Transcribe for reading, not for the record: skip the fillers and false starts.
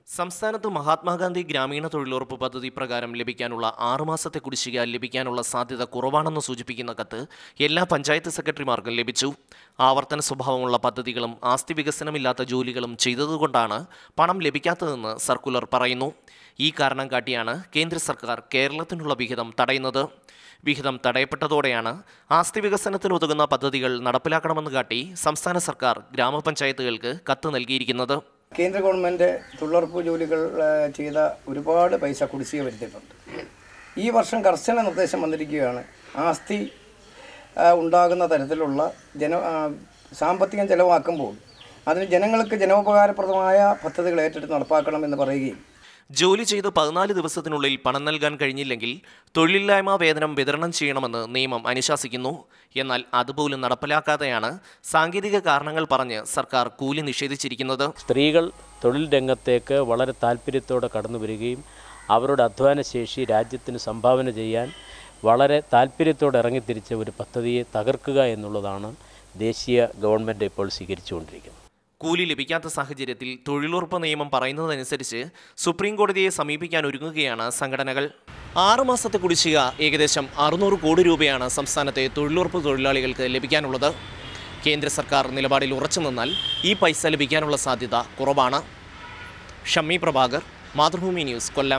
സംസ്ഥാനത്ത് മഹാത്മാഗാന്ധി ഗ്രാമീണ തൊഴിലുറപ്പ് പദ്ധതി പ്രകാരം ലഭിക്കാനുള്ള 6 മാസത്തെ കുടിശ്ശിക ലഭിക്കാനുള്ള സാധ്യത കുറവാണെന്ന് സൂചിപ്പിക്കുന്ന കത്ത് എല്ലാ പഞ്ചായത്ത് സെക്രട്ടറിമാർക്കും ലഭിച്ചു. ആവർത്തന സ്വഭാവമുള്ള പദ്ധതികളും ആസ്തി വികസനമില്ലാത്ത ജോലികളും ചെയ്തതുകൊണ്ടാണ് പണം ലഭിക്കാത്തതെന്ന് സർക്കുലർ പറയുന്നു. ഈ കാരണം കാട്ടിയാണ് കേന്ദ്ര സർക്കാർ കേരളത്തിനുള്ള വിഹിതം തടയുന്നത്. വിഹിതം തടയപ്പെട്ടതോടെയാണ് ആസ്തി വികസനത്തിനുതകുന്ന പദ്ധതികൾ നടപ്പിലാക്കണമെന്ന് കാട്ടി സംസ്ഥാന സർക്കാർ ഗ്രാമപഞ്ചായത്തുകൾക്ക് കത്ത് നൽകിയിരിക്കുന്നത്. കേന്ദ്ര ഗവൺമെൻറ് തൊഴിലുറപ്പ് ജോലികൾ ചെയ്ത ഒരുപാട് പൈസ കുടിശ്ശിക വരുത്തിയിട്ടുണ്ട്. ഈ വർഷം കർശന നിർദ്ദേശം വന്നിരിക്കുകയാണ്. ആസ്തി ഉണ്ടാകുന്ന തരത്തിലുള്ള സാമ്പത്തികം ചെലവാക്കുമ്പോൾ അതിന് ജനങ്ങൾക്ക് ജനോപകാരപ്രദമായ പദ്ധതികൾ ഏറ്റെടുത്ത് നടപ്പാക്കണമെന്ന് പറയുകയും ജോലി ചെയ്ത് 14 ദിവസത്തിനുള്ളിൽ പണം നൽകാൻ കഴിഞ്ഞില്ലെങ്കിൽ തൊഴിലില്ലായ്മ വേതനം വിതരണം ചെയ്യണമെന്ന് നിയമം അനുശാസിക്കുന്നു. എന്നാൽ അതുപോലും നടപ്പിലാക്കാതെയാണ് സാങ്കേതിക കാരണങ്ങൾ പറഞ്ഞ് സർക്കാർ കൂലി നിഷേധിച്ചിരിക്കുന്നത്. സ്ത്രീകൾ തൊഴിൽ രംഗത്തേക്ക് വളരെ താല്പര്യത്തോടെ കടന്നു വരികയും അവരുടെ അധ്വാനശേഷി രാജ്യത്തിന് സംഭാവന ചെയ്യാൻ വളരെ താല്പര്യത്തോടെ ഇറങ്ങിത്തിരിച്ച ഒരു പദ്ധതിയെ തകർക്കുക എന്നുള്ളതാണ് ദേശീയ ഗവൺമെൻറ് ഇപ്പോൾ സ്വീകരിച്ചുകൊണ്ടിരിക്കുന്നത്. കൂലി ലഭിക്കാത്ത സാഹചര്യത്തിൽ തൊഴിലുറപ്പ് നിയമം പറയുന്നതനുസരിച്ച് സുപ്രീം കോടതിയെ സമീപിക്കാൻ ഒരുങ്ങുകയാണ് സംഘടനകൾ. 6 മാസത്തെ കുടിശ്ശിക ഏകദേശം 600 കോടി രൂപയാണ് സംസ്ഥാനത്തെ തൊഴിലുറപ്പ് തൊഴിലാളികൾക്ക് ലഭിക്കാനുള്ളത്. കേന്ദ്ര സർക്കാർ നിലപാടിൽ ഉറച്ചു നിന്നാൽ ഈ പൈസ ലഭിക്കാനുള്ള സാധ്യത കുറവാണ്. ഷമ്മി പ്രഭാകർ, മാതൃഭൂമി ന്യൂസ്, കൊല്ലം.